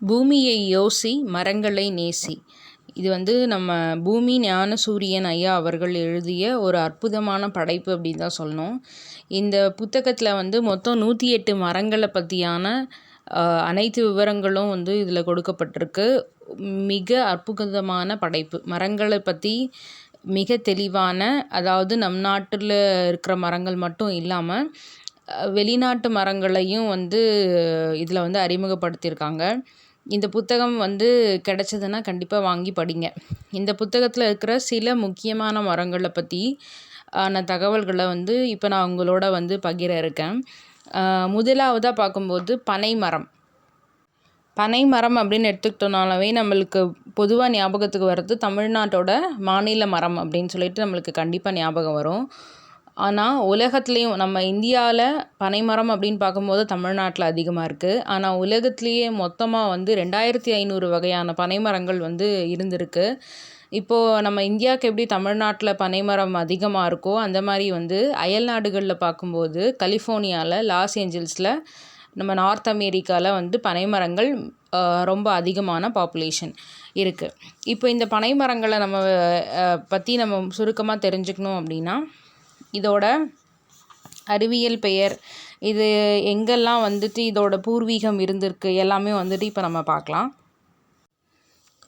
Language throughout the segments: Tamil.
பூமியை யோசி மரங்களை நேசி. இது நம்ம பூமி ஞானசூரியன் ஐயா அவர்கள் எழுதிய ஒரு அற்புதமான படைப்பு அப்படின்னு தான் சொல்லணும். இந்த புத்தகத்தில் மொத்தம் 108 மரங்களை பற்றியான அனைத்து விவரங்களும் இதில் கொடுக்கப்பட்டிருக்கு. மிக அற்புதமான படைப்பு. மரங்களை பற்றி மிக தெளிவான, அதாவது நம் நாட்டில் இருக்கிற மரங்கள் மட்டும் இல்லாமல் வெளிநாட்டு மரங்களையும் இதில் அறிமுகப்படுத்தியிருக்காங்க. இந்த புத்தகம் கிடச்சதுன்னா கண்டிப்பாக வாங்கி படிங்க. இந்த புத்தகத்தில் இருக்கிற சில முக்கியமான மரங்களை பற்றி தகவல்களை இப்போ நான் உங்களோட பகிர இருக்கேன். முதலாவதாக பார்க்கும்போது பனை மரம். பனை மரம் அப்படின்னு எடுத்துக்கிட்டோம்னாலே நம்மளுக்கு பொதுவாக ஞாபகத்துக்கு வர்றது தமிழ்நாட்டோட மாநில மரம் அப்படின்னு சொல்லிட்டு நம்மளுக்கு கண்டிப்பாக ஞாபகம் வரும். ஆனால் உலகத்துலேயும் நம்ம இந்தியாவில் பனைமரம் அப்படின்னு பார்க்கும்போது தமிழ்நாட்டில் அதிகமாக இருக்குது. ஆனால் உலகத்துலேயே மொத்தமாக 2500 வகையான பனைமரங்கள் இருந்திருக்கு. இப்போது நம்ம இந்தியாவுக்கு எப்படி தமிழ்நாட்டில் பனைமரம் அதிகமாக இருக்கோ அந்த மாதிரி அயல் நாடுகளில் பார்க்கும்போது கலிஃபோர்னியாவில், லாஸ் ஏஞ்சல்ஸில், நம்ம நார்த் அமெரிக்காவில் பனைமரங்கள் ரொம்ப அதிகமான பாப்புலேஷன் இருக்குது. இப்போ இந்த பனைமரங்களை நம்ம பற்றி நம்ம சுருக்கமாக தெரிஞ்சுக்கணும் அப்படின்னா, இதோட அறிவியல் பெயர், இது எங்கெல்லாம் இதோட பூர்வீகம் இருந்திருக்கு எல்லாமே இப்போ நம்ம பார்க்கலாம்.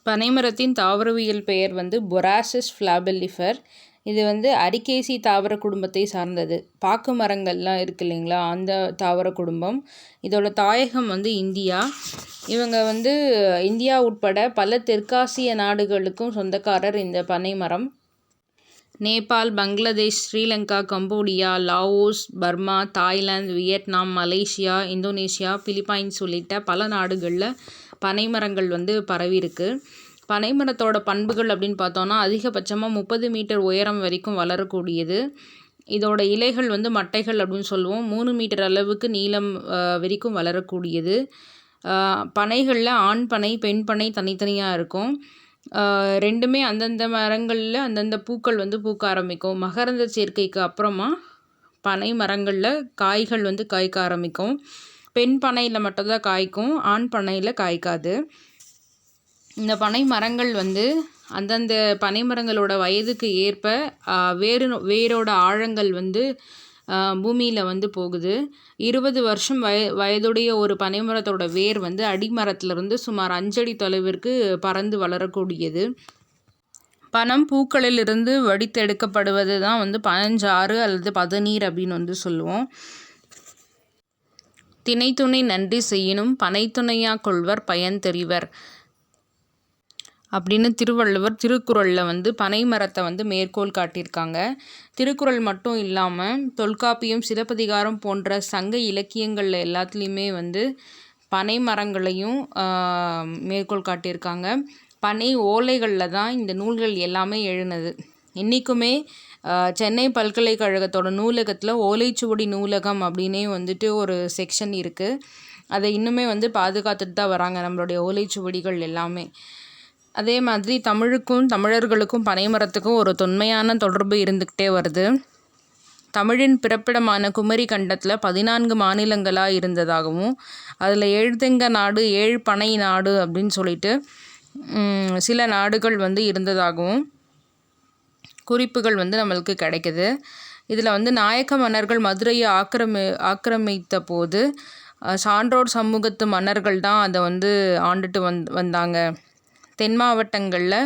பனைமரத்தின் தாவரவியல் பெயர் பொராசிஸ் ஃப்ளாபெல்லிஃபர். இது அரிகேசி தாவர குடும்பத்தை சார்ந்தது. பாக்கு மரங்கள்லாம் இருக்குது இல்லைங்களா, அந்த தாவர குடும்பம். இதோட தாயகம் இந்தியா. இவங்க இந்தியா உட்பட பல தெற்காசிய நாடுகளுக்கும் சொந்தக்காரர் இந்த பனைமரம். Nepal, Bangladesh, Sri Lanka, Cambodia, Laos, Burma, Thailand, Vietnam, Malaysia, Indonesia, Philippines உள்ளிட்ட பல நாடுகளில் பனைமரங்கள் பரவிருக்கு. பனைமரத்தோட பண்புகள் அப்படின்னு பார்த்தோன்னா, அதிகபட்சமாக 30 மீட்டர் உயரம் வரைக்கும் வளரக்கூடியது. இதோட இலைகள் மட்டைகள் அப்படின்னு சொல்லுவோம். 3 மீட்டர் அளவுக்கு நீளம் வரைக்கும் வளரக்கூடியது. பனைகளில் ஆண் பனை, பெண் பனை தனித்தனியாக இருக்கும். ரெண்டுமே அந்தந்த மரங்களில் அந்தந்த பூக்கள் பூக்க ஆரம்பிக்கும். மகரந்த சேர்க்கைக்கு அப்புறமா பனை மரங்களில் காய்கள் காய்க்க ஆரம்பிக்கும். பெண் பனையில் மட்டும்தான் காய்க்கும், ஆண் பனையில் காய்க்காது. இந்த பனை மரங்கள் அந்தந்த பனை மரங்களோட வயதுக்கு ஏற்ப வேரோட ஆழங்கள் பூமியில் போகுது. 20 வருஷம் வயதுடைய ஒரு பனைமரத்தோட வேர் அடிமரத்திலிருந்து சுமார் 5 அடி தொலைவிற்கு பறந்து வளரக்கூடியது. பனம் பூக்களிலிருந்து வடித்தெடுக்கப்படுவது தான் பனஞ்சாறு அல்லது பதநீர் அப்படின்னு சொல்லுவோம். தினைத்துணை நன்றி செய்யினும் பனைத்துணையா கொள்வர் பயன் தெரிவர் அப்படின்னு திருவள்ளுவர் திருக்குறளில் பனை மரத்தை மேற்கோள் காட்டியிருக்காங்க. திருக்குறள் மட்டும் இல்லாமல் தொல்காப்பியம், சிலப்பதிகாரம் போன்ற சங்க இலக்கியங்களில் எல்லாத்துலேயுமே பனை மரங்களையும் மேற்கோள் காட்டியிருக்காங்க. பனை ஓலைகளில் தான் இந்த நூல்கள் எல்லாமே எழுனது. இன்றைக்குமே சென்னை பல்கலைக்கழகத்தோட நூலகத்தில் ஓலைச்சுவடி நூலகம் அப்படின்னே ஒரு செக்ஷன் இருக்குது. அதை இன்னுமே பாதுகாத்துட்டு தான் வராங்க நம்மளுடைய ஓலைச்சுவடிகள் எல்லாமே. அதே மாதிரி தமிழுக்கும் தமிழர்களுக்கும் பனைமரத்துக்கும் ஒரு தொன்மையான தொடர்பு இருந்துக்கிட்டே வருது. தமிழின் பிறப்பிடமான குமரி கண்டத்தில் 14 மாநிலங்களாக இருந்ததாகவும், அதில் 7 தெங்க நாடு, 7 பனை நாடு அப்படின்னு சொல்லிட்டு சில நாடுகள் இருந்ததாகவும் குறிப்புகள் நம்மளுக்கு கிடைக்குது. இதில் நாயக்க மன்னர்கள் மதுரையை ஆக்கிரமித்த போது சான்றோர் சமூகத்து மன்னர்கள் தான் அதை ஆண்டுட்டு வந்தாங்க. தென் மாவட்டங்களில்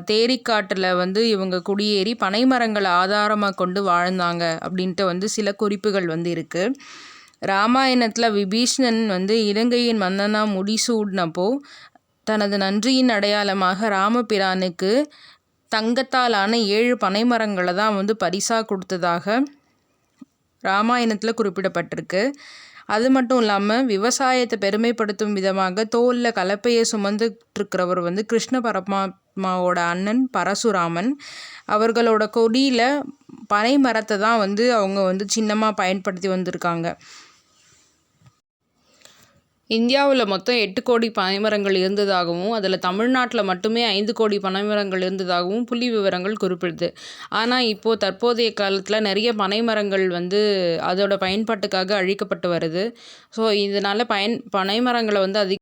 தேரிக்காட்டில் இவங்க குடியேறி பனைமரங்களை ஆதாரமாக கொண்டு வாழ்ந்தாங்க அப்படின்ட்டு சில குறிப்புகள் இருக்குது. ராமாயணத்தில் விபீஷ்ணன் இலங்கையின் மன்னனாக முடிசூடினப்போ தனது நன்றியின் அடையாளமாக ராமபிரானுக்கு தங்கத்தாலான 7 பனைமரங்களை தான் பரிசாக கொடுத்ததாக ராமாயணத்தில் குறிப்பிடப்பட்டிருக்கு. அது மட்டும் இல்லாமல் விவசாயத்தை பெருமைப்படுத்தும் விதமாக தோலில் கலப்பையை சுமந்துட்டுருக்கிறவர் கிருஷ்ண பரமாத்மாவோட அண்ணன் பரசுராமன். அவர்களோட கொடியில் பனை மரத்தை தான் அவங்க சின்னமாக பயன்படுத்தி வந்திருக்காங்க. இந்தியாவில் மொத்தம் 8 கோடி பனைமரங்கள் இருந்ததாகவும், அதில் தமிழ்நாட்டில் மட்டுமே 5 கோடி பனைமரங்கள் இருந்ததாகவும் புள்ளி விவரங்கள் குறிப்பிடுது. ஆனால் இப்போது தற்போதைய காலத்தில் நிறைய பனைமரங்கள் அதோட பயன்பாட்டுக்காக அழிக்கப்பட்டு வருது. ஸோ இதனால் பனைமரங்களை அதிக